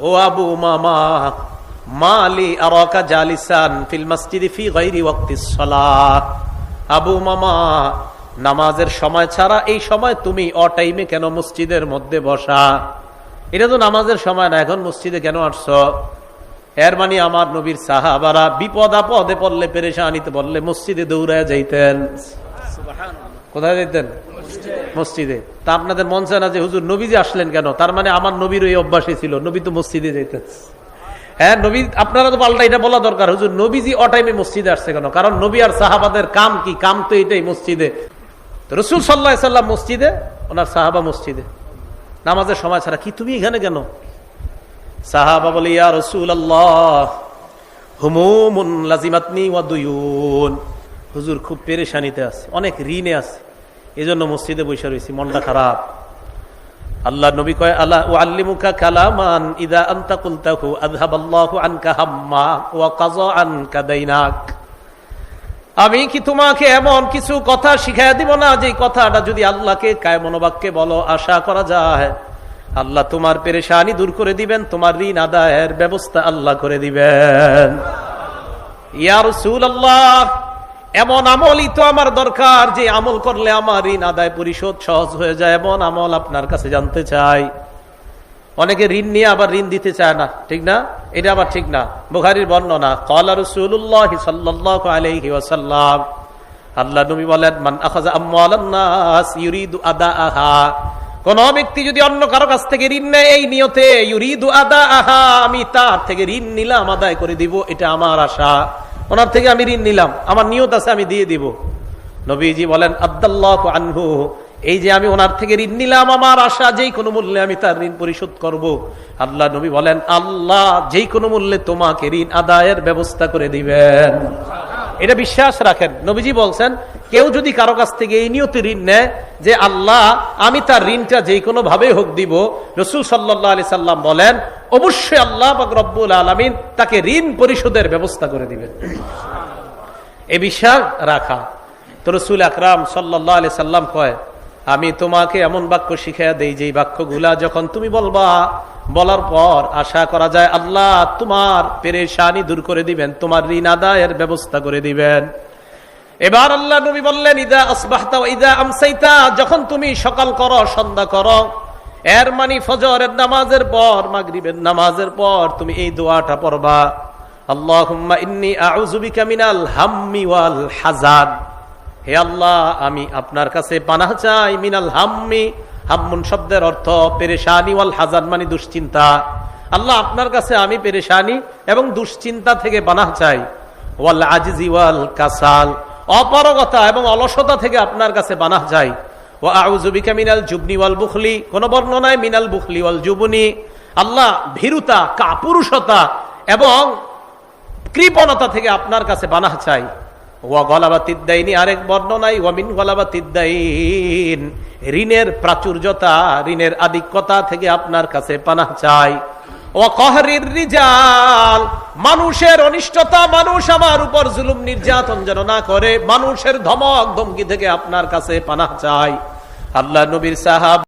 ও আবু উমামা, মালি আরাকা জালিসান feel মসজিদি ফি গায়রি ওয়াক্তিস সালাহ। আবু উমামা, নামাজের সময় ছাড়া এই সময় তুমি অটাইমে কেন মসজিদের মধ্যে বসা? এটা তো নামাজের সময় না, এখন মসজিদে কেন আসছো? এর মানে আমার নবীর সাহাবারা বিপদ আপদে পড়লে, পেরেশানিতে পড়লে মসজিদে দৌড়ায় যাইতেন। কোথায় যাইতেন? মসজিদে। তা আপনাদের মন চায় না যে হুজুর নবীজি আসলেন কেন? তার মানে আমার নবীর ওই অভ্যাসই ছিল, নবী তো মসজিদে যাইতেন। হ্যাঁ, নবী, আপনারা তো পাল্টা এটা বলা দরকার, হুজুর নবীজি অটাইমে মসজিদে আসছে কেন? কারণ নবী আর সাহাবাদের কাম কি? কাম তো এটাই, মসজিদে। রাসূল সাল্লাল্লাহু আলাইহি ওয়াসাল্লাম মসজিদে, ওনার সাহাবা মসজিদে, নামাজের সময় ছাড়া। কি তুমি এখানে কেন? সাহাবা বলে, ইয়া রাসূলুল্লাহ, হুমুমুন লাজিমাতনি ওয়া দুয়ুন। হুজুর খুব পেরেশানিতে আছে, অনেক ঋণে আছে, এজন্য মসজিদে বসে রয়েছি, মনটা খারাপ। আল্লাহ নবী কয়, আলা উআল্লিমুকা কালামান ইযা আনতা কুলতাহু আযহাবাল্লাহু আনকা হাম্মা ওয়া কাযা আনকা দাইনাক। আমি কি তোমাকে এমন কিছু কথা শিখাইয়া দিব না, যে কথাটা যদি আল্লাহকে কায় মনোবাক্যে বলো, আশা করা যায় আল্লাহ তোমার পেরেশানি দূর করে দিবেন, তোমার ঋণ আদায়ের ব্যবস্থা আল্লাহ করে দিবেন। ইয়া রাসূলুল্লাহ, এমন আমলই তো আমার দরকার, যে আমল করলে আমার ঋণ আদায় পরিশোধ সহজ হয়ে যায়, এমন আমল আপনার কাছে জানতে চাই। অনেকে ঋণ নিয়ে আবার ঋণ দিতে চায় না, ঠিক না? এটা আবার ঠিক না। বুখারীর বর্ণনা, ক্বালা রাসূলুল্লাহ সাল্লাল্লাহু আলাইহি ওয়াসাল্লাম, আল্লাহ নবী বলেন, মান আখাযা আমওয়ালান নাস ইউরিদু আদাআহা, কোন ব্যক্তি যদি অন্য কারো কাছ থেকে ঋণ নেয় এই নিয়তে, ইউরিদু আদাআহা, আমি তার থেকে ঋণ নিলাম, আদায় করে দিব, এটা আমার আশা, ওনার থেকে আমি ঋণ নিলাম, আমার নিয়ত আছে আমি দিয়ে দিব। নবীজি বলেন, আদাল্লাহু আনহু, এই যে আমি ওনার থেকে ঋণ নিলাম, আমার আশা যেই কোনো মূল্যে আমি তার ঋণ পরিশোধ করব। আল্লাহ নবী বলেন, আল্লাহ যেই কোনো মূল্যে তোমাকে ঋণ আদায়ের ব্যবস্থা করে দিবেন। এটা বিশ্বাস রাখেন। নবীজি বলছেন, কেউ যদি কারো কাছ থেকে এই নিয়তে ঋণ নেয় যে আল্লাহ আমি তার ঋণটা যেই কোনো ভাবে হোক দিব, রাসূল সাল্লাল্লাহু আলাইহি সাল্লাম বলেন, অবশ্যই আল্লাহ পাক রব্বুল আলামিন তাকে ঋণ পরিশোধের ব্যবস্থা করে দিবেন। এই বিশ্বাস রাখা। তো রাসূল আকরাম সাল্লাল্লাহু আলাইহি সাল্লাম কয়, আমি তোমাকে এমন বাক্য শিখাইয়া দেই, যেই বাক্যগুলা যখন তুমি বলবা, বলার পর আশা করা যায় আল্লাহ তোমার পেরেশানি দূর করে দিবেন, তোমার ঋণ আদায়ের ব্যবস্থা করে দিবেন। এবার আল্লাহ নবী বললেন, ইদা আসবাহতা ওয়া ইদা আমসাইতা, যখন তুমি সকাল করো, সন্ধ্যা করো, এর মানে ফজরের নামাজের পর, মাগরিবের নামাজের পর তুমি এই দোয়াটা পড়বা, আল্লাহুম্মা ইন্নী আউযু বিকা মিনাল হাম্মি ওয়াল হাযান। হে আল্লাহ, আমি আপনার কাছে পানাহ চাই, মিনাল হাম্মি, হাম্মুন শব্দের অর্থ পেরেশানি, ওয়াল হাযান মানে দুশ্চিন্তা। আল্লাহ আপনার কাছে আমি পেরেশানি এবং দুশ্চিন্তা থেকে পানাহ চাই, ওয়াল আজিজি ওয়াল কাসাল, অপারগতা এবং অলসতা থেকে আপনার কাছে পানাহ চাই, ওয়া আউযু বিকা মিনাল জুবনি ওয়াল বুখলি, কোন বর্ণনায় মিনাল বুখলি ওয়াল জুবনি, আল্লাহ ভীরুতা, কাপুরুষতা এবং কৃপণতা থেকে আপনার কাছে পানাহ চাই। ওয়া গলাবাতিদ দাইনি, আরেক বর্ণনায় ওয়া মিন গলাবাতিদ দাইন, ঋণের প্রাচুর্যতা, ঋণের আধিক্যতা থেকে আপনার কাছে পানাহ চাই। ওয়া কহরির রিজাল, মানুষের অনিষ্টতা, মানুষ আমার উপর জুলুম নির্যাতন যেন না করে, মানুষের ধমক ধমকি থেকে আপনার কাছে পানাহ চাই। আল্লাহ নবীর সাহাব